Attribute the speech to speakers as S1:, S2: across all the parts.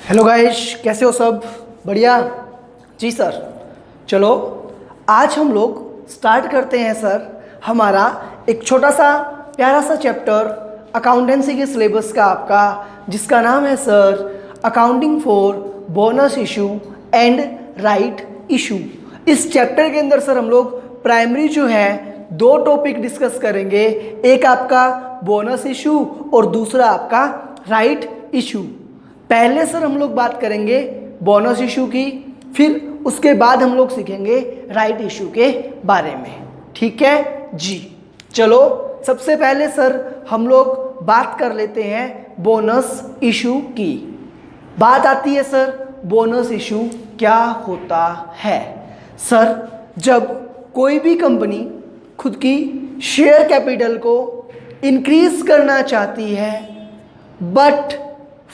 S1: Hello guys, कैसे हो सब? बढ़िया जी सर। चलो आज हम लोग स्टार्ट करते हैं सर हमारा एक छोटा सा प्यारा सा चैप्टर अकाउंटेंसी के सिलेबस का आपका, जिसका नाम है sir accounting for bonus issue and right issue. इस चैप्टर के अंदर सर हम लोग प्राइमरी जो है दो टॉपिक डिस्कस करेंगे, एक आपका बोनस इशू और दूसरा आपका राइट इशू। पहले सर हम लोग बात करेंगे बोनस इशू की, फिर उसके बाद हम लोग सीखेंगे राइट इशू के बारे में। ठीक है जी। चलो सबसे पहले सर हम लोग बात कर लेते हैं बोनस इशू की। बात आती है सर बोनस इशू क्या होता है। सर जब कोई भी कंपनी खुद की शेयर कैपिटल को इंक्रीज करना चाहती है, बट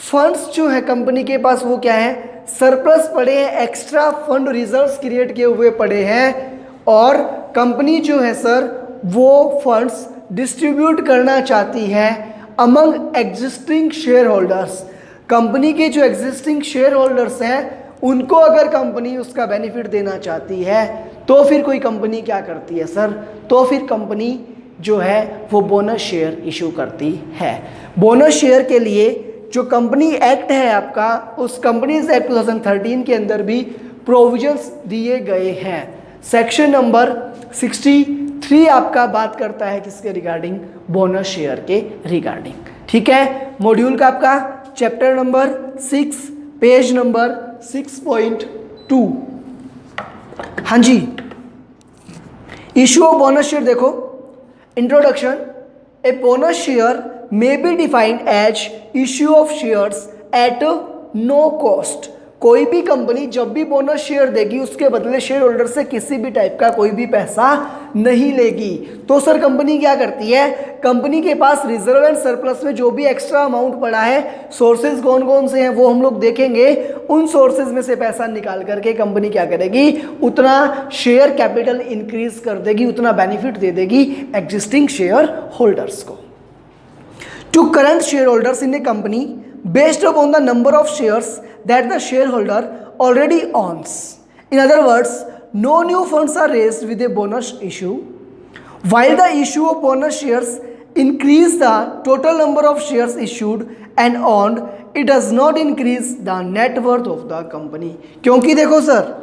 S1: फंड्स जो है कंपनी के पास वो क्या है, सरप्लस पड़े हैं, एक्स्ट्रा फंड रिजर्व्स क्रिएट किए हुए पड़े हैं, और कंपनी जो है सर वो फंड्स डिस्ट्रीब्यूट करना चाहती है among existing share holders. Company के जो एग्जिस्टिंग शेयर होल्डर्स हैं उनको अगर कंपनी उसका बेनिफिट देना चाहती है तो फिर कोई कंपनी क्या करती है सर, तो फिर कंपनी जो है वो बोनस शेयर इशू करती है। बोनस शेयर के लिए जो कंपनी एक्ट है आपका, उस कंपनीज एक्ट 2013 के अंदर भी प्रोविजंस दिए गए हैं। सेक्शन नंबर 63 आपका बात करता है किसके रिगार्डिंग, बोनस शेयर के रिगार्डिंग। ठीक है, मॉड्यूल का आपका चैप्टर नंबर 6 पेज नंबर 6.2। हाँ जी, इशू ऑफ बोनस शेयर देखो, introduction. A bonus share may be defined as issue of shares at no cost। कोई भी कंपनी जब भी बोनस शेयर देगी उसके बदले शेयर होल्डर से किसी भी टाइप का कोई भी पैसा नहीं लेगी। तो सर कंपनी क्या करती है, कंपनी के पास रिजर्व एंड सरप्लस में जो भी एक्स्ट्रा अमाउंट पड़ा है, सोर्सेज कौन कौन से हैं वो हम लोग देखेंगे, उन सोर्सेज में से पैसा निकाल करके कंपनी क्या करेगी, उतना शेयर कैपिटल इंक्रीज कर देगी, उतना बेनिफिट दे देगी एग्जिस्टिंग शेयर होल्डर्स को। To current shareholders in a company based upon the number of shares that the shareholder already owns. In other words, no new funds are raised with a bonus issue. While the issue of bonus shares increase the total number of shares issued and owned, it does not increase the net worth of the company. क्योंकि देखो sir,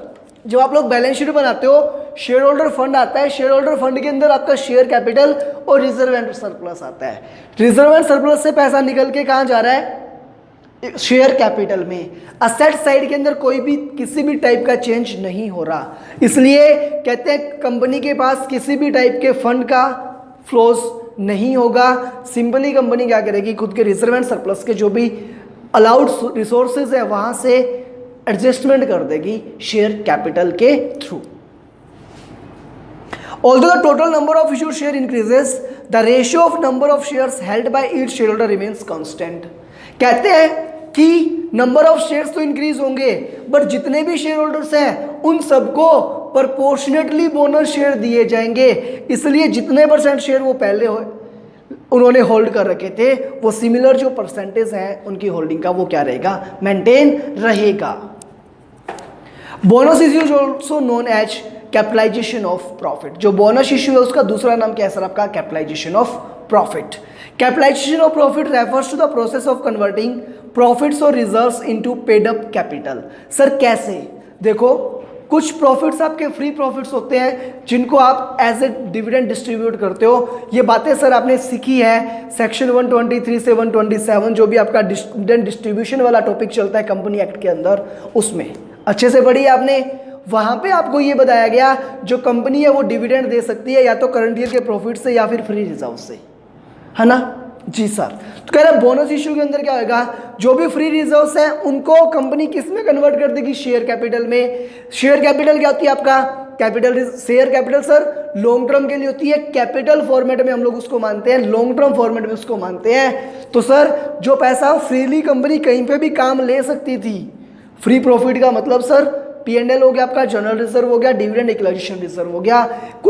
S1: जब आप लोग balance sheet बनाते हो, share holder fund आता है, share holder fund के अंदर आपका शेयर कैपिटल और रिजर्व एंड सरप्लस आता है। रिजर्व एंड सरप्लस से पैसा निकल के कहाँ जा रहा है, शेयर कैपिटल में। असेट साइड के अंदर कोई भी किसी भी टाइप का चेंज नहीं हो रहा, इसलिए कहते हैं कंपनी के पास किसी भी टाइप के फंड का फ्लोज नहीं होगा। सिंपली कंपनी क्या करेगी, खुद के रिजर्व एंड सरप्लस के जो भी अलाउड रिसोर्सेज है वहां से एडजस्टमेंट कर देगी शेयर कैपिटल के through. Although the total number of issued share increases, the ratio of number of shares held by each shareholder remains constant। कहते हैं कि नंबर ऑफ शेयर्स तो इंक्रीज होंगे, बट जितने भी शेयर होल्डर्स हैं उन सबको प्रपोर्शनेटली बोनस शेयर दिए जाएंगे। इसलिए जितने परसेंट शेयर वो पहले उन्होंने होल्ड कर रखे थे, वो सिमिलर जो परसेंटेज है उनकी होल्डिंग का वो क्या रहेगा, मेंटेन रहेगा। Bonus issue is also known as capitalisation of profit. जो बोनस इशू है उसका दूसरा नाम क्या है सर आपका, capitalisation of profit. Capitalisation of profit refers to the process of converting profits और reserves into paid up capital. Sir कैसे, देखो कुछ प्रॉफिट्स आपके फ्री प्रॉफिट्स होते हैं जिनको आप एज ए डिविडेंड डिस्ट्रीब्यूट करते हो। ये बातें सर आपने सीखी है सेक्शन 123 से 127, जो भी आपका डिविडेंड डिस्ट्रीब्यूशन वाला टॉपिक चलता है कंपनी एक्ट के अंदर, उसमें अच्छे से पढ़ी आपने। वहां पे आपको ये बताया गया जो कंपनी है वो डिविडेंड दे सकती है या तो करंट ईयर के प्रॉफिट से या फिर फ्री रिजर्व से, है ना जी सर। तो कह रहे बोनस इशू के अंदर क्या होगा, जो भी फ्री रिजर्व्स हैं उनको कंपनी किस में कन्वर्ट कर देगी, शेयर कैपिटल में। शेयर कैपिटल क्या होती है आपका, capital. Share capital sir long term के लिए होती है, कैपिटल फॉर्मेट में हम लोग उसको मानते हैं, लॉन्ग टर्म फॉर्मेट में उसको मानते हैं। तो सर जो पैसा फ्रीली कंपनी कहीं पे भी काम ले सकती थी, फ्री प्रॉफिट का मतलब सर P&L हो गया आपका, जनरल रिजर्व हो गया, डिविडेंड इक्वलाइजेशन रिजर्व हो गया,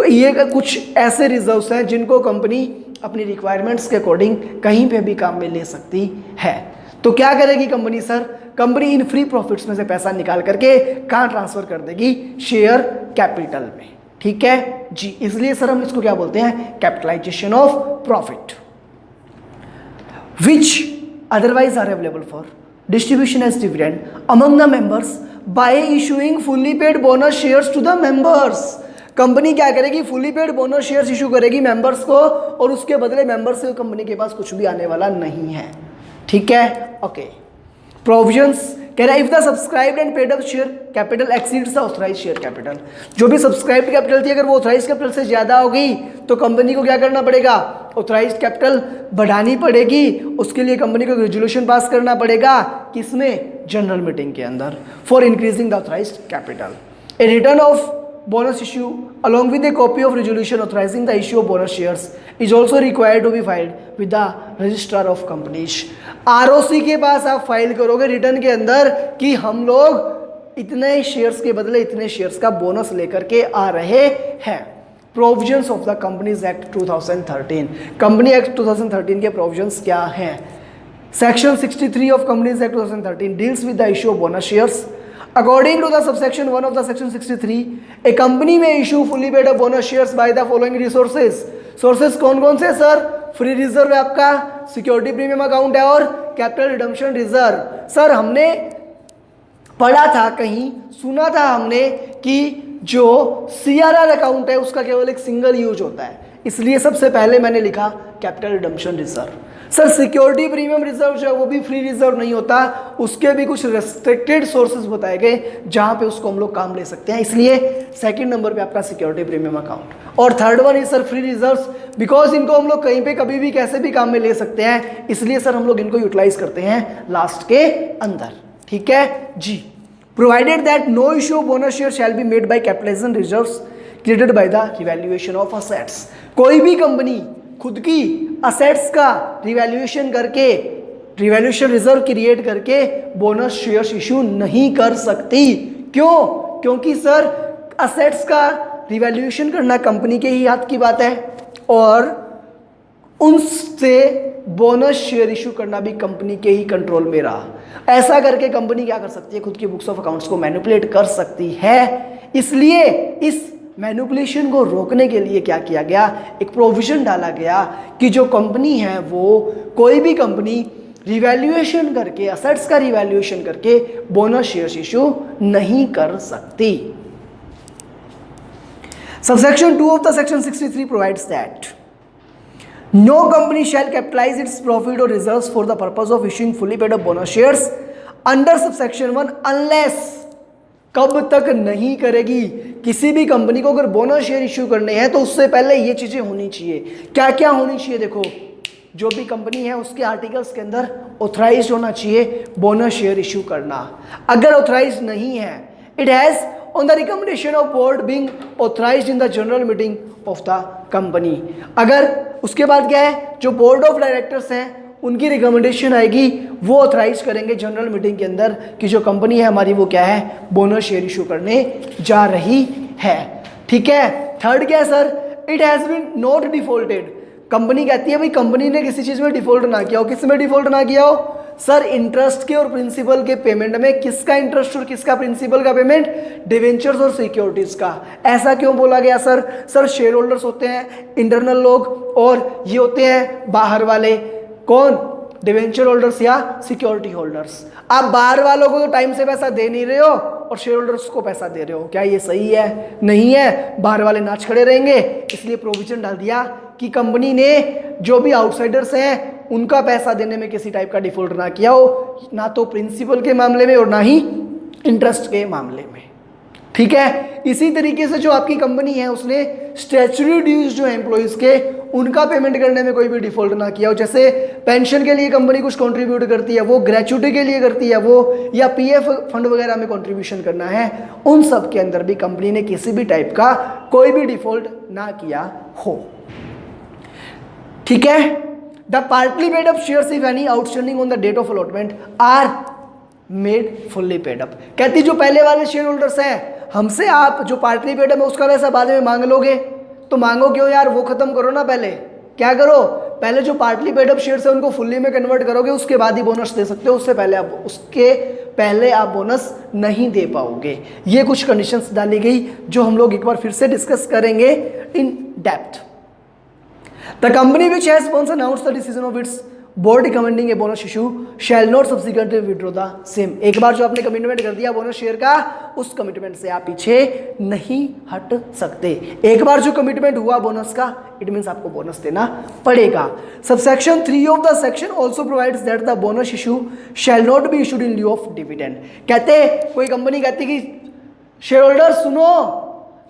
S1: ये कुछ ऐसे रिजर्व्स हैं जिनको कंपनी अपनी रिक्वायरमेंट्स के अकॉर्डिंग कहीं पे भी काम में ले सकती है। तो क्या करेगी company sir? Company in free profits में से पैसा निकाल करके कहाँ ट्रांसफर कर देगी? शेयर कैपिटल में। ठीक है जी, इसलिए सर हम इसको क्या बोलते हैं? Capitalisation of profit which otherwise are available for distribution as dividend among the members by issuing fully paid bonus shares to the members. Company क्या करेगी? Fully paid bonus shares issue करेगी मेंबर्स को, और उसके बदले मेंबर्स से company के पास कुछ भी आने वाला नहीं है। ठीक है, ओके। प्रोविजंस कह रहा है if the subscribed and paid up share capital exceeds the authorised share capital. जो भी सब्सक्राइब्ड कैपिटल थी अगर वो ऑथराइज्ड कैपिटल से ज्यादा हो गई तो कंपनी को क्या करना पड़ेगा? ऑथराइज्ड कैपिटल बढ़ानी पड़ेगी। उसके लिए कंपनी को रेजोल्यूशन पास करना पड़ेगा, किसमें? जनरल मीटिंग के अंदर, for increasing the authorised capital. A return of bonus issue along with a copy of resolution authorizing the issue of bonus shares is also required to be filed with the registrar of companies। ROC के पास आप file करोगे return के अंदर कि हम लोग इतने shares के बदले इतने शेयर्स का बोनस लेकर के आ रहे हैं। Provisions of the companies act 2013। Company act 2013 के प्रोविजंस क्या हैं? Section 63 of companies act 2013 deals with the issue of bonus shares. According to the subsection 1 of the section 63, a company may issue fully paid up bonus shares by the following resources। Sources कौन कौन से sir? Free reserve है आपका, security premium account है, और capital redemption reserve. Sir हमने पढ़ा था कहीं, सुना था हमने कि जो CRR अकाउंट है उसका केवल एक सिंगल यूज होता है, इसलिए सबसे पहले मैंने लिखा capital redemption reserve. Sir security premium reserve जो है वो भी फ्री रिजर्व नहीं होता, उसके भी कुछ रेस्ट्रिक्टेड सोर्सेज बताए गए जहां पे उसको हम लोग काम ले सकते हैं, इसलिए सेकंड नंबर पे आपका सिक्योरिटी प्रीमियम अकाउंट। और third one is sir free reserves, because इनको हम लोग कहीं पे कभी भी कैसे भी काम में ले सकते हैं, इसलिए सर हम लोग इनको यूटिलाइज करते हैं लास्ट के अंदर। ठीक है जी। Provided that no issue bonus share shall be made by capitalisation reserves created by the revaluation of assets. कोई भी कंपनी खुद की असेट्स का रिवैल्यूएशन करके, रिवैल्यूएशन रिजर्व क्रिएट करके बोनस शेयर्स इशू नहीं कर सकती। क्यों? क्योंकि सर असेट्स का रिवैल्यूएशन करना कंपनी के ही हाथ की बात है, और उनसे बोनस शेयर इशू करना भी कंपनी के ही कंट्रोल में रहा। ऐसा करके कंपनी क्या कर सकती है? खुद की बुक्स ऑफ अकाउंट्स को मैनिपुलेट कर सकती है। इसलिए इस मैनिपुलेशन को रोकने के लिए क्या किया गया? एक प्रोविजन डाला गया कि जो कंपनी है वो, कोई भी कंपनी रिवैल्यूएशन करके, असेट्स का रिवैल्यूएशन करके बोनस शेयर्स इशू नहीं कर सकती। Subsection 2 of the section 63 provides that no company shall capitalise its profit और reserves for the purpose of issuing fully paid up bonus shares under subsection 1 unless. कब तक नहीं करेगी? किसी भी कंपनी को अगर बोनस शेयर इश्यू करने हैं तो उससे पहले ये चीजें होनी चाहिए। क्या क्या होनी चाहिए? देखो, जो भी कंपनी है उसके आर्टिकल्स के अंदर ऑथराइज्ड होना चाहिए बोनस शेयर इश्यू करना। अगर ऑथराइज्ड नहीं है, it has on the recommendation of board being authorised in the general meeting of the company. अगर उसके बाद क्या है, जो बोर्ड ऑफ डायरेक्टर्स हैं उनकी रिकमेंडेशन आएगी, वो ऑथराइज करेंगे जनरल मीटिंग के अंदर कि जो कंपनी है हमारी वो क्या है, बोनस शेयर इशू करने जा रही है। ठीक है। थर्ड क्या है sir? It has been not defaulted. Company कहती है भाई कंपनी ने किसी चीज में डिफॉल्ट ना किया हो। किस में डिफॉल्ट ना किया हो? सर इंटरेस्ट के और प्रिंसिपल के पेमेंट में। किसका इंटरेस्ट और किसका प्रिंसिपल का पेमेंट? डिवेंचर्स और सिक्योरिटीज का। ऐसा क्यों बोला गया सर? सर शेयर होल्डर्स होते हैं इंटरनल लोग, और ये होते हैं बाहर वाले। कौन? डिवेंचर होल्डर्स या सिक्योरिटी होल्डर्स। आप बाहर वालों को तो टाइम से पैसा दे नहीं रहे हो और शेयर होल्डर्स को पैसा दे रहे हो, क्या ये सही है? नहीं है। बाहर वाले नाच खड़े रहेंगे, इसलिए प्रोविजन डाल दिया कि कंपनी ने जो भी आउटसाइडर्स हैं उनका पैसा देने में किसी टाइप का डिफॉल्ट ना किया हो, ना तो प्रिंसिपल के मामले में और ना ही इंटरेस्ट के मामले में। ठीक है। इसी तरीके से जो आपकी कंपनी है उसने स्टैट्यूटरी ड्यूज जो एम्प्लॉइज के उनका पेमेंट करने में कोई भी डिफॉल्ट ना किया हो। जैसे पेंशन के लिए कंपनी कुछ कंट्रीब्यूट करती है, वो ग्रेचुटी के लिए करती है वो, या पीएफ फंड वगैरह में कंट्रीब्यूशन करना है, उन सब के अंदर भी कंपनी ने किसी भी टाइप का कोई भी डिफॉल्ट ना किया हो। ठीक है। The partly paid up shares if any outstanding on the date of allotment are made fully paid up. कहती जो पहले वाले शेयर होल्डर्स हैं हमसे आप जो पार्टली पेड अप है उसका पैसा बाद में मांग लोगे, तो मांगो क्यों यार, वो खत्म करो ना। पहले क्या करो? पहले जो पार्टली पेड अप शेयर्स है उनको फुल्ली में कन्वर्ट करोगे, उसके बाद ही बोनस दे सकते हो, उसके पहले आप बोनस नहीं दे पाओगे। ये कुछ कंडीशंस डाली गई जो हम लोग एक बार फिर से डिस्कस करेंगे in depth. The company which has once announced the decision of its board recommending a bonus issue shall not subsequently withdraw the same. एक बार जो आपने कमिटमेंट कर दिया बोनस शेयर का, उस कमिटमेंट से आप पीछे नहीं हट सकते। एक बार जो कमिटमेंट हुआ बोनस का, इट मीन्स आपको बोनस देना पड़ेगा। Subsection 3 of the section also provides that the bonus issue shall not be issued in lieu of dividend. कहते कोई कंपनी कहती कि शेयर होल्डर सुनो,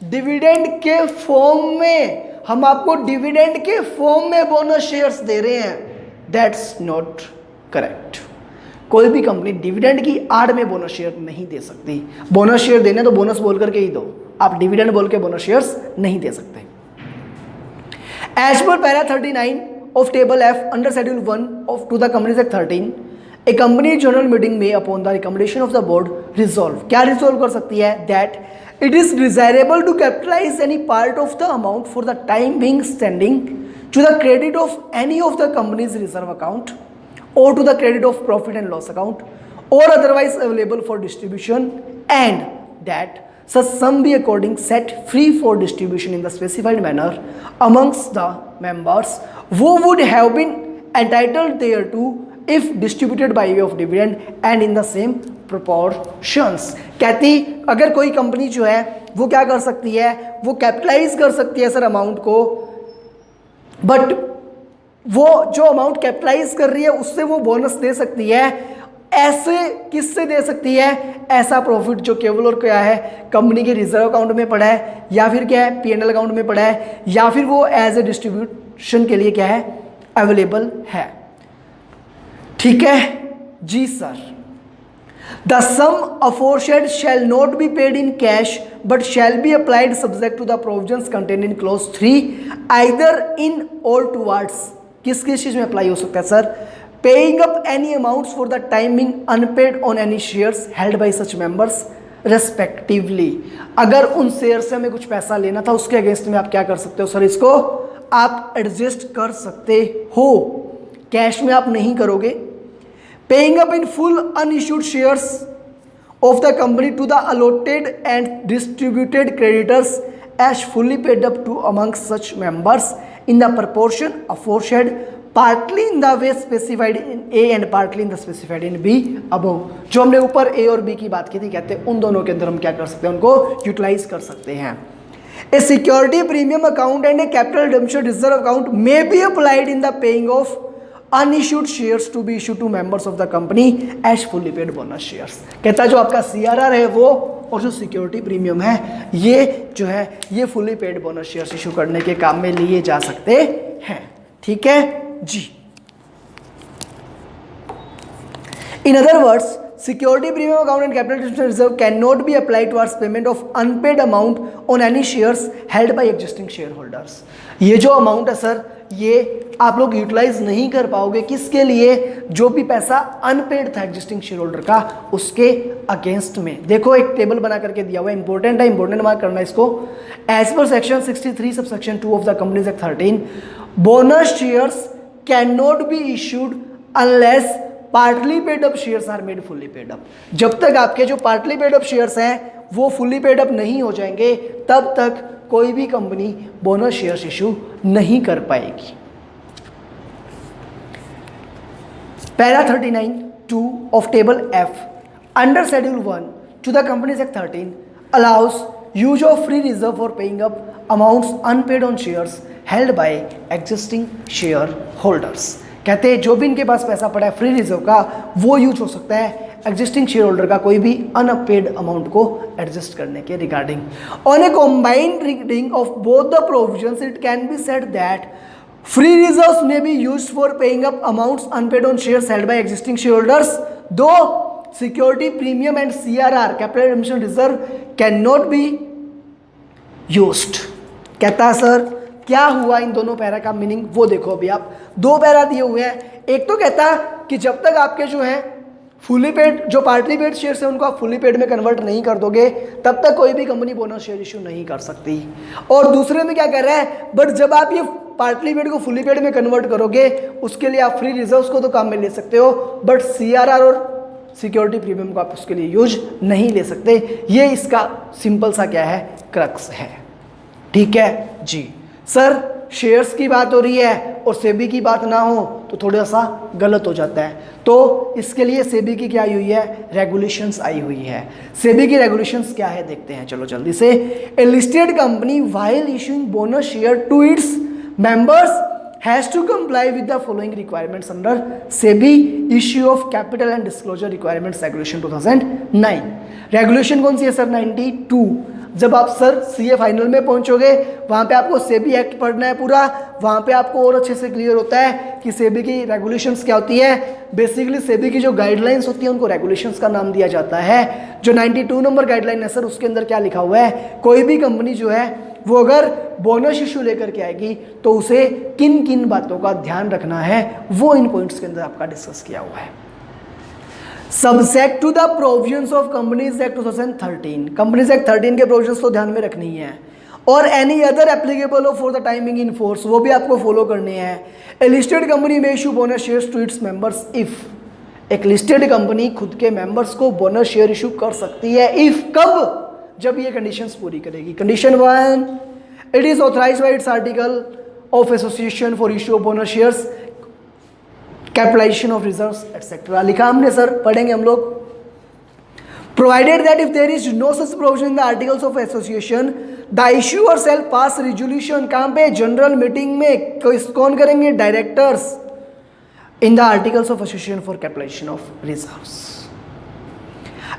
S1: डिविडेंड के फॉर्म में हम आपको डिविडेंड के फॉर्म में बोनस शेयर्स दे रहे हैं। That's not correct. कोई भी कंपनी डिविडेंड की आड़ में बोनस शेयर नहीं दे सकती। बोनस शेयर देने तो बोनस बोल करके ही दो, आप डिविडेंड बोल के बोनस शेयर्स नहीं दे सकते। As per para 39 of table F under schedule 1 of to the companies act 13, a company general meeting में upon the recommendation of the board resolve, क्या रिजॉल्व कर सकती है? That it is desirable to capitalize any part of the amount for the time being standing to the credit of any of the company's reserve account or to the credit of profit and loss account or otherwise available for distribution, and that such sum be according set free for distribution in the specified manner amongst the members who would have been entitled thereto if distributed by way of dividend and in the same proportions। कहती अगर कोई company जो है वो क्या कर सकती है, वो कैपिटलाइज कर सकती है सर अमाउंट को, बट वो जो अमाउंट कैपिटलाइज कर रही है उससे वो बोनस दे सकती है। ऐसे किससे दे सकती है? ऐसा प्रॉफिट जो केवल और क्या है कंपनी के रिजर्व अकाउंट में पड़ा है, या फिर क्या है P&L अकाउंट में पड़ा है, या फिर वो एज ए डिस्ट्रीब्यूशन के लिए क्या है अवेलेबल है। ठीक है जी sir. The sum aforesaid shall not be paid in cash but shall be applied subject to the provisions contained in clause 3 either in or towards। किस किस चीज में अप्लाई हो सकता है sir? Paying up any amounts for the time being unpaid on any shares held by such members respectively। अगर उन share से हमें कुछ पैसा लेना था उसके अगेंस्ट में आप क्या कर सकते हो सर? इसको आप एडजस्ट कर सकते हो, कैश में आप नहीं करोगे। Paying up in full unissued shares of the company to the allotted and distributed creditors as fully paid up to amongst such members in the proportion aforesaid, partly in the way specified in A and partly in the specified in B above। जो हमने ऊपर A और B की बात की थी, कहते हैं उन दोनों के अंदर हम क्या कर सकते हैं, उनको यूटिलाइज कर सकते हैं। A security premium account and a capital redemption reserve account may be applied in the paying of unissued shares to be issued to members of the company as fully paid bonus shares। कहता है जो आपका CRR है वो और जो security premium है ये जो है ये fully paid bonus shares issue करने के काम में लिए जा सकते हैं। ठीक है जी। In other words, security premium account and capital redemption reserve cannot be applied towards payment of unpaid amount on any shares held by existing shareholders। ये जो अमाउंट है सर ये आप लोग यूटिलाइज नहीं कर पाओगे, किसके लिए? जो भी पैसा अनपेड था एग्जिस्टिंग शेयर होल्डर का उसके अगेंस्ट में। देखो एक टेबल बना करके दिया हुआ है, इंपॉर्टेंट है, इंपॉर्टेंट मार्क करना इसको। As per section 63 sub section 2 of the companies act 13, bonus shares can not be issued unless partly paid up shares are made fully paid up. जब तक आपके जो पार्टली पेड अप शेयर्स हैं वो fully paid up नहीं हो जाएंगे तब तक कोई भी कंपनी बोनस शेयर्स इशू नहीं कर पाएगी। Para 39(2) of table F under schedule 1 to the Companies Act 13 allows use of free reserve for paying up amounts unpaid on shares held by existing shareholders। कहते हैं जो भी इनके पास पैसा पड़ा है फ्री रिजर्व का वो यूज हो सकता है एग्जिस्टिंग शेयर होल्डर का कोई भी अनपेड अमाउंट को एडजस्ट करने के regarding. On A combined reading of both the provisions it can be said that free reserves may be used for paying up amounts unpaid on shares held by existing shareholders, though security premium and CRR capital redemption reserve cannot be used। कहता sir क्या हुआ इन दोनों para का meaning वो देखो। अभी आप दो पैरा दिए हुए हैं, एक तो कहता कि जब तक आपके जो है फुली पेड जो पार्टली पेड शेयर्स है उनको आप फुली पेड में कन्वर्ट नहीं कर दोगे तब तक कोई भी कंपनी बोनस शेयर इशू नहीं कर सकती। और दूसरे में क्या कर रहा है, बट जब आप ये पार्टली पेड को फुली पेड में कन्वर्ट करोगे उसके लिए आप फ्री रिजर्व्स को तो काम में ले सकते हो, बट CRR और सिक्योरिटी प्रीमियम को आप उसके लिए यूज नहीं ले सकते। ये इसका सिंपल सा क्या है, क्रक्स है। ठीक है जी सर, शेयर्स की बात हो रही है और सेबी की बात ना हो तो थोड़ा सा गलत हो जाता है, तो इसके लिए सेबी की क्या आई हुई है, रेगुलेशंस आई हुई है। सेबी की रेगुलेशंस क्या है देखते हैं, चलो जल्दी से। A listed company while issuing bonus share to its members has to comply with the following requirements under SEBI issue of capital and disclosure requirements regulation 2009। Regulation कौन सी है सर, 92। जब आप सर सीए फाइनल में पहुंचोगे वहाँ पे आपको SEBI act पढ़ना है पूरा, वहाँ पे आपको और अच्छे से क्लियर होता है कि सेबी की रेगुलेशंस क्या होती है। बेसिकली सेबी की जो गाइडलाइंस होती है उनको रेगुलेशंस का नाम दिया जाता है। जो 92 नंबर गाइडलाइन है सर, उसके अंदर क्या लिखा हुआ है, कोई भी कंपनी जो है वो अगर बोनस इशू लेकर के आएगी तो उसे किन किन बातों का ध्यान रखना है, वो इन पॉइंट्स के अंदर आपका डिस्कस किया हुआ है। Subject to the provisions of companies act 2013, companies act 13 के प्रोविजंस तो ध्यान में रखनी ही है, और एनी अदर एप्लीकेबल हो for the timing in force, वो भी आपको फॉलो करने हैं। ए लिस्टेड कंपनी में issue bonus shares to its members if, एक लिस्टेड कंपनी खुद के मेंबर्स को बोनस शेयर इशू कर सकती है इफ, कब, जब ये कंडीशंस पूरी करेगी। Condition 1, it is authorized by its article of association for issue of bonus shares, capitalization of reserves etcetera. लिखा हमने सर, पढ़ेंगे हम लोग। Provided that if there is no such provision in the articles of association the issuer shall pass resolution, कहाँ पे, general meeting में। कौन करेंगे, directors, in the articles of association for capitalization of reserves.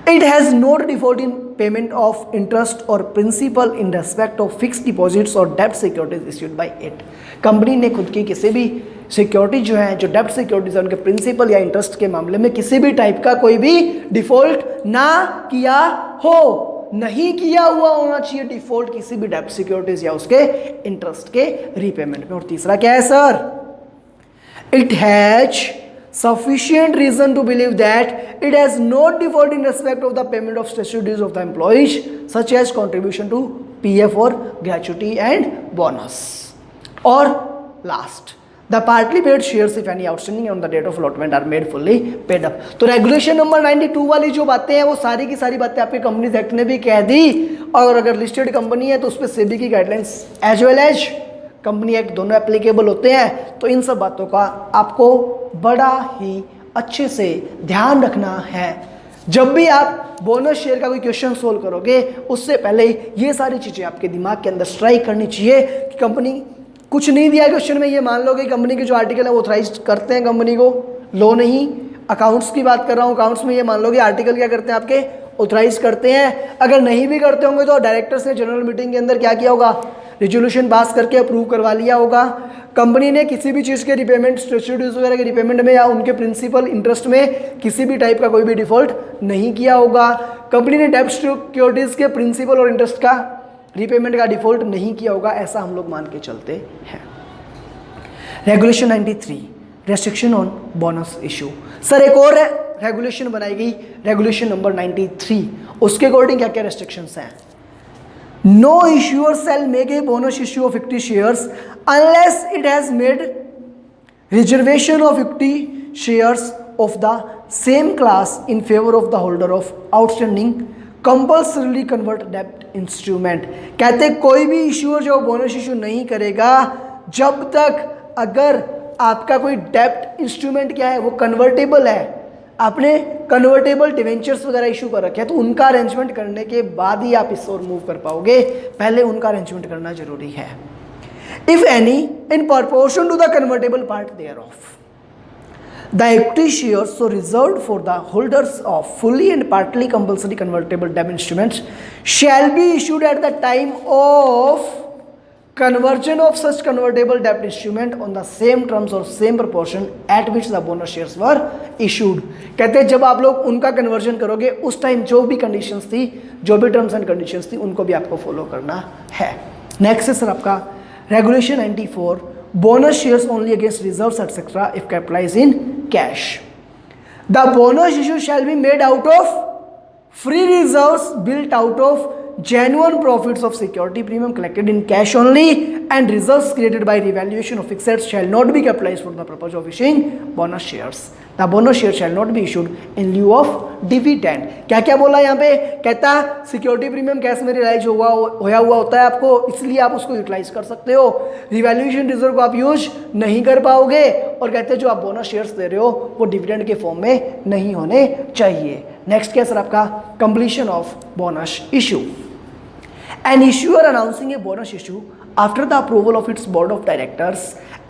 S1: It has no default in payment of interest or principal in respect of fixed deposits or debt securities issued by it। Company ने खुद की किसी भी security जो है, जो डेप्ट securities है, उनके प्रिंसिपल या इंटरेस्ट के मामले में किसी भी टाइप का कोई भी डिफॉल्ट ना किया हो, नहीं किया हुआ होना चाहिए डिफॉल्ट किसी भी डेप्ट सिक्योरिटीज या उसके इंटरेस्ट के रीपेमेंट में। और तीसरा क्या है sir, it has sufficient reason to believe that it has no default in respect of the payment of statutory dues of the employees such as contribution to PF or gratuity and bonus। और last, the partly paid shares if any outstanding on the date of allotment are made fully paid up। तो regulation number 92 वाली जो बातें हैं वो सारी की सारी बातें आपके कंपनीज एक्ट ने भी कह दी, और अगर लिस्टेड कंपनी है तो उस पर सेबी की guidelines as well as company act दोनों एप्लीकेबल होते हैं। तो इन सब बातों का आपको बड़ा ही अच्छे से ध्यान रखना है। जब भी आप बोनस शेयर का कोई क्वेश्चन सोल्व करोगे उससे पहले ये सारी चीज़ें आपके दिमाग के अंदर स्ट्राइक करनी चाहिए कि कंपनी कुछ नहीं दिया क्वेश्चन में, ये मान लो कि कंपनी के जो आर्टिकल है वो ऑथराइज करते हैं कंपनी को, लो नहीं, अकाउंट्स की बात कर रहा हूँ, अकाउंट्स में ये मान लो कि आर्टिकल क्या करते हैं आपके, ऑथराइज करते हैं। अगर नहीं भी करते होंगे तो डायरेक्टर्स ने जनरल मीटिंग के अंदर क्या किया होगा, रिजोल्यूशन पास करके अप्रूव करवा लिया होगा। कंपनी ने किसी भी चीज़ के रिपेमेंट, स्टैट्यूटरीज वगैरह के रिपेमेंट में या उनके प्रिंसिपल इंटरेस्ट में किसी भी टाइप का कोई भी डिफॉल्ट नहीं किया होगा। कंपनी ने डेब्ट सिक्योरिटीज़ के प्रिंसिपल और इंटरेस्ट का रिपेमेंट का डिफॉल्ट नहीं किया होगा, ऐसा हम लोग मान के चलते हैं। Regulation 93, restriction on bonus issue. Sir एक और रेगुलेशन बनाई गई, रेगुलेशन नंबर 93, उसके अकॉर्डिंग क्या क्या रेस्ट्रिक्शंस हैं। No issuer shall make a bonus issue of equity shares unless it has made reservation of equity shares of the same class in favor of the holder of outstanding compulsorily convert debt instrument। कहते कोई भी issuer जो bonus issue नहीं करेगा जब तक अगर आपका कोई डेप्ट इंस्ट्रूमेंट क्या है वो कन्वर्टेबल है, आपने कन्वर्टेबल डिवेंचर्स वगैरह इशू कर रखे हैं तो उनका अरेंजमेंट करने के बाद ही आप इस ओर मूव कर पाओगे, पहले उनका अरेंजमेंट करना जरूरी है। If any in proportion to the convertible part thereof the equity shares so reserved for the holders of fully and partly compulsory convertible डेब्ट instruments shall be issued at the time of conversion of such convertible debt instrument on the same terms or same proportion at which the bonus shares were issued। कहते हैं जब आप लोग उनका conversion करोगे उस time जो भी कंडीशंस थी, जो भी टर्म्स एंड कंडीशंस थी, उनको भी आपको फॉलो करना है। नेक्स्ट है सर आपका regulation 94, bonus shares only against reserves etcetera if capitalize in cash. The bonus issue shall be made out of free reserves built out of genuine profits of security premium collected in cash only and reserves created by revaluation of fixed assets shall not be capitalized for the purpose of issuing bonus shares. The bonus share shall not be issued in lieu of dividend. क्या क्या बोला यहाँ पे? कहता security premium cash में realise होया हुआ होता है आपको, इसलिए आप उसको यूटिलाइज कर सकते हो. रिवैल्यूएशन रिजर्व को आप यूज नहीं कर पाओगे, और कहते हैं जो आप बोनस शेयर्स दे रहे हो वो डिविडेंड के फॉर्म में नहीं होने चाहिए. नेक्स्ट क्या सर आपका? Completion of bonus issue. An issuer announcing a bonus issue after the approval of its board of directors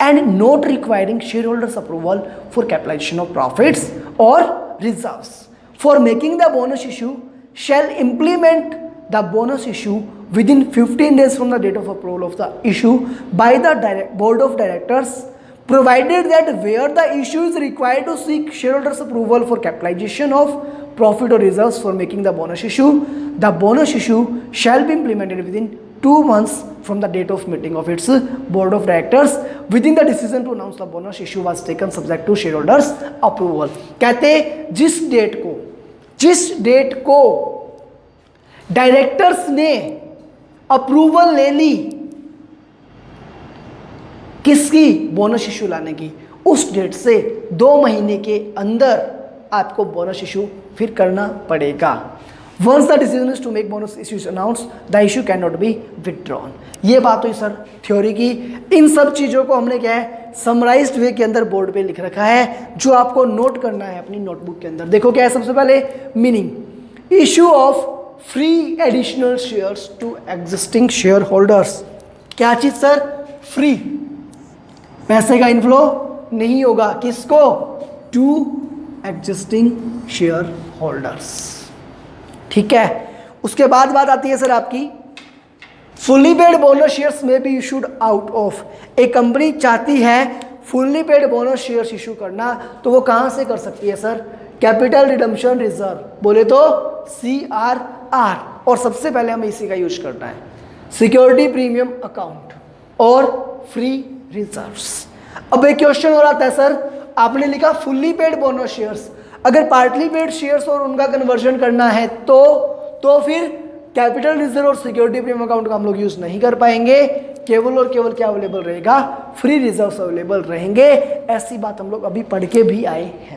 S1: and not requiring shareholders' approval for capitalization of profits or reserves for making the bonus issue shall implement the bonus issue within 15 days from the date of approval of the issue by the board of directors, provided that where the issue is required to seek shareholders' approval for capitalization of profit or reserves for making the bonus issue shall be implemented within 2 months from the date of meeting of its board of directors within the decision to announce the bonus issue was taken subject to shareholders approval. कहते जिस date को directors ने approval ले ली किसकी? Bonus issue लाने की, उस date से 2 महीने के अंदर आपको बोनस इशू फिर करना पड़ेगा. Once the decision is to make bonus issues announced, the issue cannot be withdrawn. ये बात हुई सर थ्योरी की. इन सब चीज़ों को हमने क्या है समराइज्ड वे के अंदर बोर्ड पे लिख रखा है, जो आपको नोट करना है अपनी नोटबुक के अंदर. देखो क्या है सबसे पहले meaning. Issue of free additional shares to existing share holders. क्या चीज़ सर? फ्री, पैसे का इनफ्लो नहीं होगा. किसको? To existing share holders. ठीक है. उसके बाद बात आती है सर आपकी फुल्ली पेड बोनस शेयर्स में बी इशूड आउट ऑफ. एक कंपनी चाहती है fully paid bonus shares issue करना, तो वो कहां से कर सकती है सर? कैपिटल रिडम्पशन रिजर्व, बोले तो CRR. और सबसे पहले हमें इसी का यूज करना है, सिक्योरिटी प्रीमियम अकाउंट और फ्री रिजर्व्स. अब एक क्वेश्चन हो रहा है सर, आपने लिखा फुल्ली पेड बोनस शेयर्स, अगर पार्टली पेड शेयर्स और उनका कन्वर्जन करना है तो फिर कैपिटल रिजर्व और सिक्योरिटी प्रीमियम अकाउंट का हम लोग यूज नहीं कर पाएंगे. केवल और केवल क्या अवेलेबल रहेगा? फ्री रिजर्व्स अवेलेबल रहेंगे. ऐसी बात हम लोग अभी पढ़ के भी आए हैं.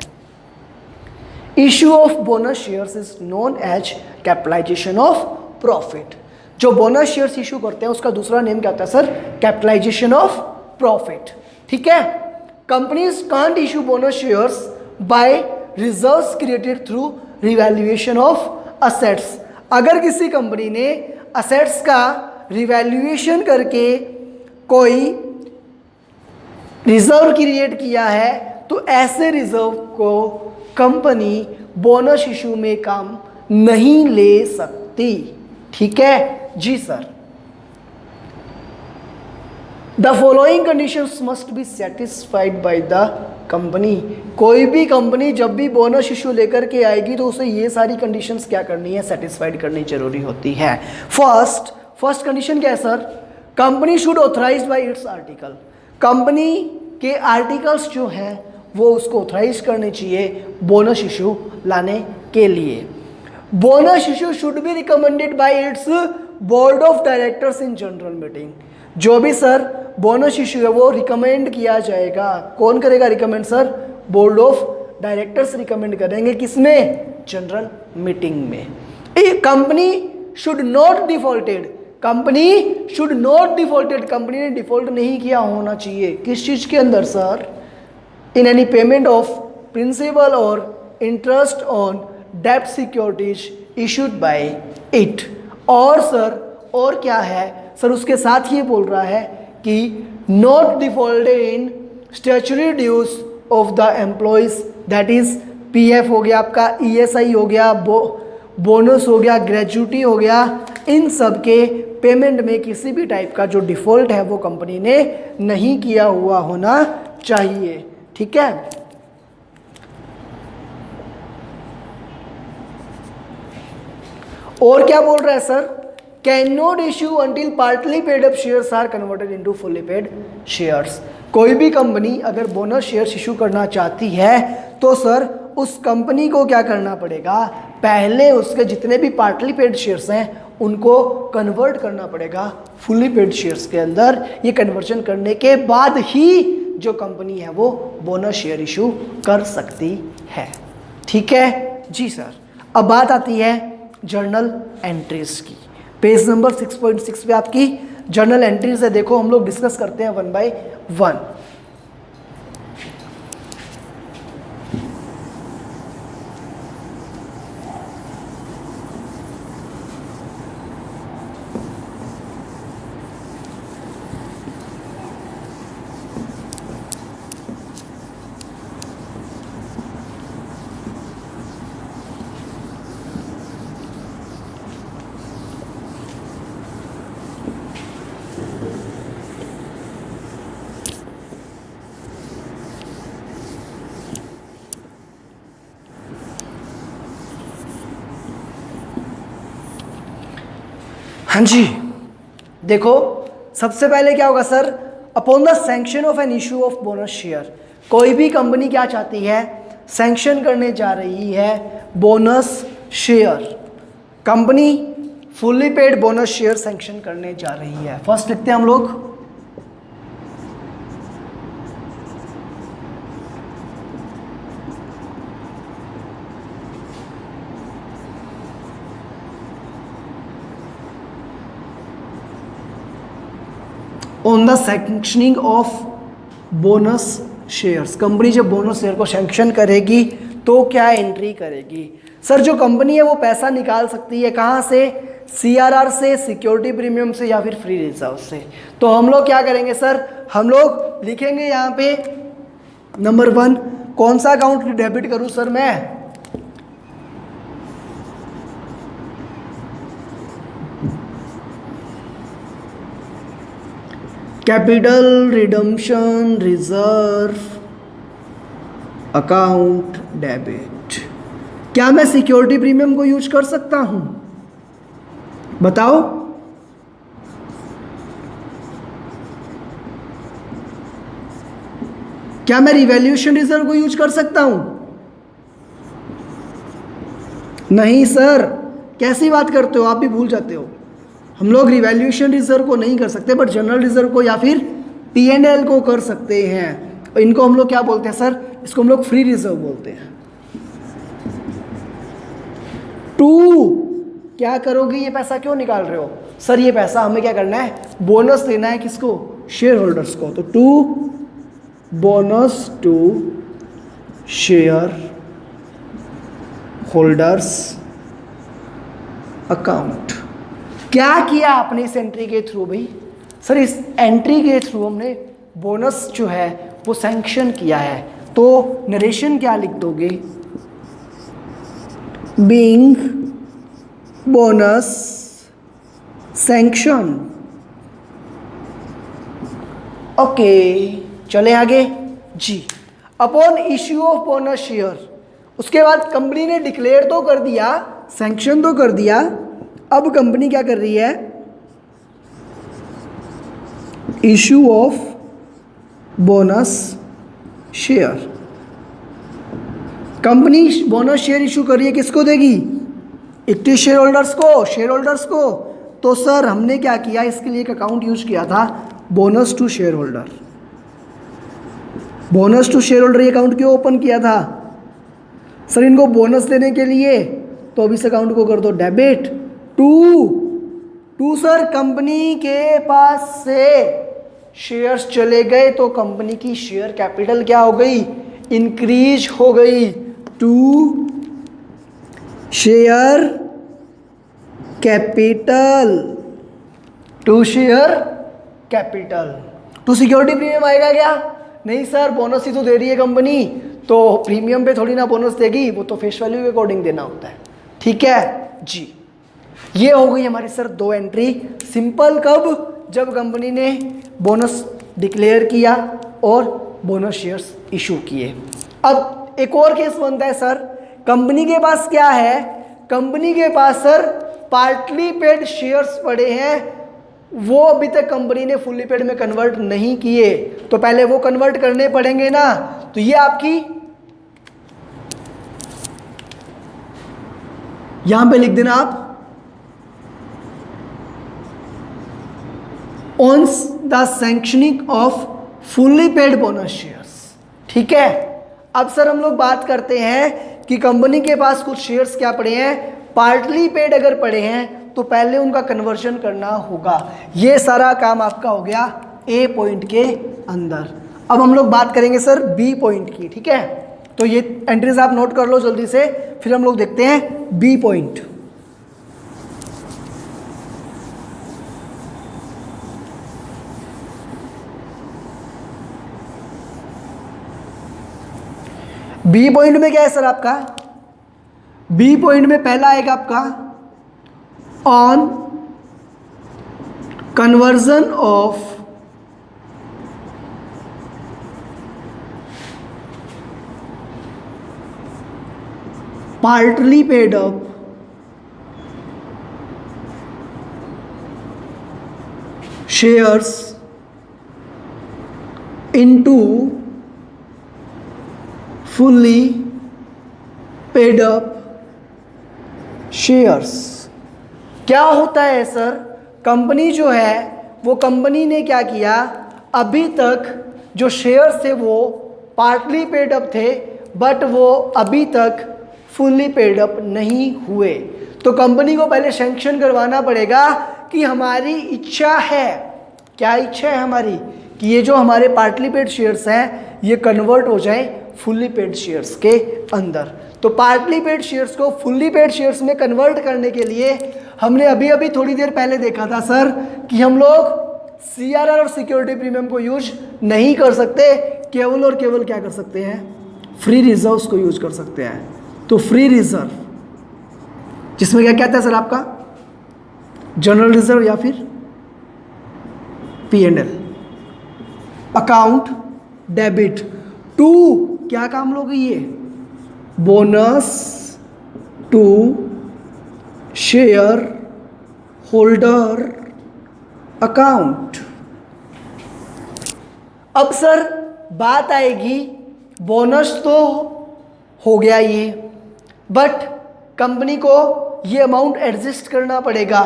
S1: Issue of bonus shares is known as capitalisation of profit. जो बोनस शेयर्स इशू करते हैं उसका दूसरा नेम क्या होता है सर? Capitalisation of profit. ठीक है. Companies can't issue bonus shares by reserves created through revaluation of assets. अगर किसी कंपनी ने असेट्स का रिवैल्यूएशन करके कोई रिजर्व क्रिएट किया है, तो ऐसे रिजर्व को कंपनी बोनस इशू में काम नहीं ले सकती. ठीक है जी sir. The following conditions must be satisfied by the company. कोई भी कंपनी जब भी बोनस इशू लेकर के आएगी तो उसे ये सारी कंडीशंस क्या करनी है? सेटिस्फाइड करनी जरूरी होती है. फर्स्ट कंडीशन क्या है sir? Company should authorize by its article. Company के आर्टिकल्स जो हैं वो उसको ऑथराइज करने चाहिए बोनस इशू लाने के लिए. Bonus issue should be recommended by it's board of directors in general meeting. जो भी सर बोनस इशू है वो रिकमेंड किया जाएगा. कौन करेगा recommend sir? Board of directors recommend करेंगे. किसमें? जनरल मीटिंग में. Company should not defaulted. Company should not defaulted. Company ने डिफॉल्ट नहीं किया होना चाहिए. किस चीज के अंदर sir? In any payment of principal और इंटरेस्ट ऑन डेब्ट सिक्योरिटीज इशूड बाय इट. और सर और क्या है सर? उसके साथ ही बोल रहा है कि not defaulted in statutory dues of the employees, that is PF हो गया आपका, ESI हो गया, बोनस हो गया, ग्रेजुटी हो गया. इन सब के पेमेंट में किसी भी टाइप का जो डिफॉल्ट है वो कंपनी ने नहीं किया हुआ होना चाहिए. ठीक है. और क्या बोल रहा है sir? Can not issue until partly paid up shares are converted into fully paid shares. कोई भी कंपनी अगर बोनस शेयर्स इशू करना चाहती है तो सर उस कंपनी को क्या करना पड़ेगा? पहले उसके जितने भी पार्टली पेड शेयर्स हैं उनको कन्वर्ट करना पड़ेगा फुल्ली पेड शेयर्स के अंदर। ये कन्वर्जन करने के बाद ही जो कंपनी है वो बोनस शेयर इशू कर सकती है। ठीक है जी सर। अब बात आती है जर्नल एंट्रीज की। पेज नंबर 6.6 पे आपकी जर्नल एंट्रीज है। देखो हम लोग डिस्कस करते हैं 1 बाय 1। हाँ जी, देखो सबसे पहले क्या होगा sir, upon the sanction of an issue of bonus share, कोई भी कंपनी क्या चाहती है, सैंक्शन करने जा रही है bonus share. Company fully paid bonus share sanction करने जा रही है। फर्स्ट लिखते हैं हम लोग on the sanctioning of bonus shares. Company जब बोनस शेयर को सैंक्शन करेगी तो क्या एंट्री करेगी? सर जो कंपनी है वो पैसा निकाल सकती है कहाँ से? सीआरआर से, सिक्योरिटी प्रीमियम से या फिर फ्री रिजर्व से। तो हम लोग क्या करेंगे सर, हम लोग लिखेंगे यहाँ पे नंबर 1, कौन सा अकाउंट डेबिट करूँ सर मैं? Capital redemption reserve account debit. क्या मैं सिक्योरिटी प्रीमियम को यूज कर सकता हूं? बताओ। क्या मैं रिवैल्यूएशन रिजर्व को यूज कर सकता हूं? नहीं सर, कैसी बात करते हो, आप भी भूल जाते हो। हम लोग रिवैल्यूएशन रिजर्व को नहीं कर सकते, बट जनरल रिजर्व को या फिर P&L को कर सकते हैं। इनको हम लोग क्या बोलते हैं सर? इसको हम लोग फ्री रिजर्व बोलते हैं। 2, क्या करोगे, ये पैसा क्यों निकाल रहे हो? सर ये पैसा हमें क्या करना है, बोनस देना है। किसको? शेयर होल्डर्स को। तो 2 bonus to share holders account. क्या किया आपने इस एंट्री के थ्रू भाई? सर इस एंट्री के थ्रू हमने बोनस जो है वो सैंक्शन किया है। तो नरेशन क्या लिख दोगे? Being bonus sanction. ओके, चले आगे जी। Upon issue of bonus share, उसके बाद कंपनी ने डिक्लेयर तो कर दिया, सैंक्शन तो कर दिया। अब कंपनी क्या कर रही है? Issue of bonus share. Company bonus share issue कर रही है, किसको देगी? इक्विटी शेयर होल्डर्स को, शेयर होल्डर्स को। तो सर हमने क्या किया, इसके लिए एक अकाउंट यूज किया था, bonus to share holder. Bonus to share holder ये अकाउंट क्यों ओपन किया था? सर इनको बोनस देने के लिए। तो अब इस अकाउंट को कर दो डेबिट। 2 सर कंपनी के पास से शेयर्स चले गए तो कंपनी की शेयर कैपिटल क्या हो गई? इंक्रीज हो गई। 2 शेयर कैपिटल, 2 शेयर कैपिटल। तो सिक्योरिटी प्रीमियम आएगा क्या? नहीं सर, बोनस ही तो दे रही है कंपनी, तो प्रीमियम पे थोड़ी ना बोनस देगी, वो तो फेस वैल्यू के अकॉर्डिंग देना होता है। ठीक है जी। ये हो गई हमारी सर 2 एंट्री। सिंपल कब? जब कंपनी ने बोनस डिक्लेयर किया और बोनस शेयर्स इशू किए। अब एक और केस बनता है सर, कंपनी के पास क्या है? कंपनी के पास सर पार्टली पेड शेयर्स पड़े हैं, वो अभी तक कंपनी ने फुल्ली पेड में कन्वर्ट नहीं किए, तो पहले वो कन्वर्ट करने पड़ेंगे ना। तो ये आपकी यहां पे लिख देना आप on the sanctioning off fully paid bonus shares. ठीक है, अब सर हम लोग बात करते हैं कि कंपनी के पास कुछ शेयर्स क्या पड़े हैं, पार्टली पेड अगर पड़े हैं तो पहले उनका कन्वर्शन करना होगा। ये सारा काम आपका हो गया ए पॉइंट के अंदर। अब हम लोग बात करेंगे सर बी पॉइंट की। ठीक है, तो ये एंट्रीज आप नोट कर लो जल्दी से, फिर हम लोग देखते हैं बी पॉइंट। बी पॉइंट में क्या है सर आपका, बी पॉइंट में पहला आएगा आपका on conversion of partly paid up shares into fully paid up shares। क्या होता है सर, कंपनी जो है वो कंपनी ने क्या किया, अभी तक जो शेयर्स थे वो पार्टली पेड अप थे बट वो अभी तक फुल्ली पेड अप नहीं हुए। तो कंपनी को पहले सैंक्शन करवाना पड़ेगा कि हमारी इच्छा है, क्या इच्छा है हमारी, कि ये जो हमारे पार्टली पेड शेयर्स हैं ये कन्वर्ट हो जाएं फुल्ली पेड शेयर्स के अंदर। तो पार्टली पेड शेयर्स को फुल्ली पेड शेयर्स में कन्वर्ट करने के लिए हमने अभी अभी थोड़ी देर पहले देखा था सर कि हम लोग CRR और सिक्योरिटी प्रीमियम को यूज नहीं कर सकते, केवल और केवल क्या कर सकते हैं, फ्री रिजर्व्स को यूज कर सकते हैं। तो फ्री रिजर्व जिसमें क्या कहता है सर आपका, जनरल रिजर्व या फिर P&L अकाउंट डेबिट टू क्या काम लोगे, ये bonus to share holder account. अब सर बात आएगी, बोनस तो हो गया ये, बट कंपनी को ये अमाउंट एडजस्ट करना पड़ेगा।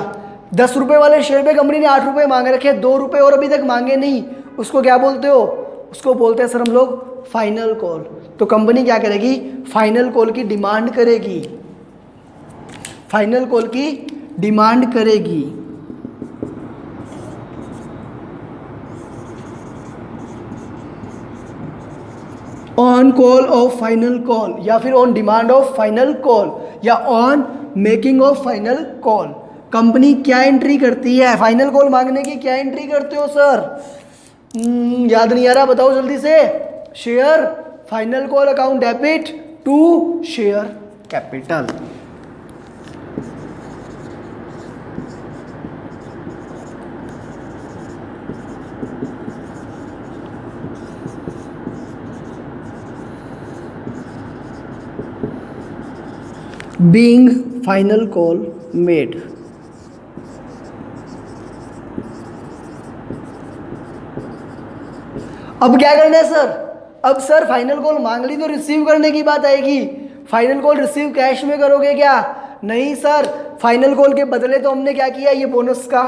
S1: 10 रुपये वाले शेयर पे कंपनी ने 8 रुपये मांग रखे, 2 रुपये और अभी तक मांगे नहीं, उसको क्या बोलते हो, उसको बोलते हैं सर हम लोग फाइनल कॉल। तो कंपनी क्या करेगी, फाइनल कॉल की डिमांड करेगी, फाइनल कॉल की डिमांड करेगी। On call of final call या फिर on demand of final call या on making of final call, company क्या एंट्री करती है, फाइनल कॉल मांगने की क्या एंट्री करते हो सर, याद नहीं आ रहा, बताओ जल्दी से। Share final call account debit to share capital. being final call made। अब क्या करना है सर, अब सर फाइनल कॉल मांग ली तो रिसीव करने की बात आएगी। फाइनल कॉल रिसीव कैश में करोगे क्या, नहीं सर, फाइनल कॉल के बदले तो हमने क्या किया, ये बोनस का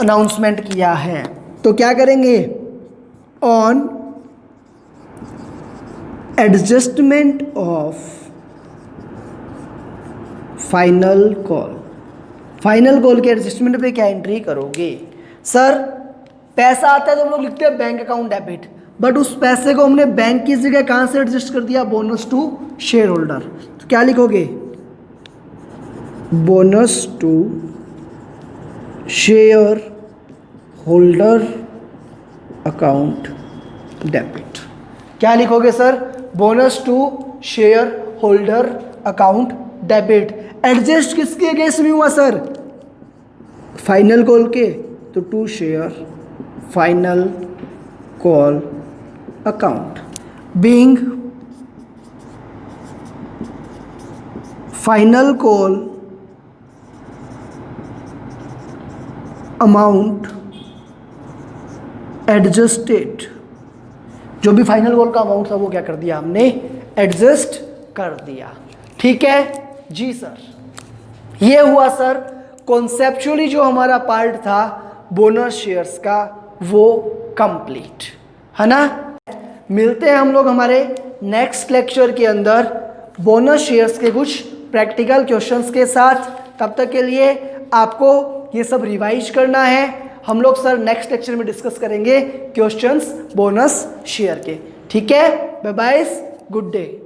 S1: अनाउंसमेंट किया है। तो क्या करेंगे, on adjustment of final call, final call के एडजस्टमेंट पे क्या एंट्री करोगे सर, पैसा आता है तो हम लोग लिखते हैं बैंक अकाउंट डेबिट, बट उस पैसे को हमने बैंक की जगह कहाँ से एडजस्ट कर दिया, बोनस टू शेयर होल्डर। तो क्या लिखोगे, bonus to share holder account debit. क्या लिखोगे sir, bonus to share holder account debit. Adjust किसके अगेंस्ट में हुआ सर, फाइनल कॉल के, तो to share final call account being final call amount adjusted. जो भी फाइनल कॉल का अमाउंट था वो क्या कर दिया हमने, एडजस्ट कर दिया। ठीक है जी सर, ये हुआ सर कॉन्सेप्चुअली जो हमारा पार्ट था बोनस शेयर्स का वो कंप्लीट है ना। मिलते हैं हम लोग हमारे नेक्स्ट लेक्चर के अंदर बोनस शेयर्स के कुछ प्रैक्टिकल क्वेश्चंस के साथ। तब तक के लिए आपको ये सब रिवाइज करना है। हम लोग सर नेक्स्ट लेक्चर में डिस्कस करेंगे क्वेश्चंस बोनस शेयर के। ठीक है, बाय बाय, गुड डे।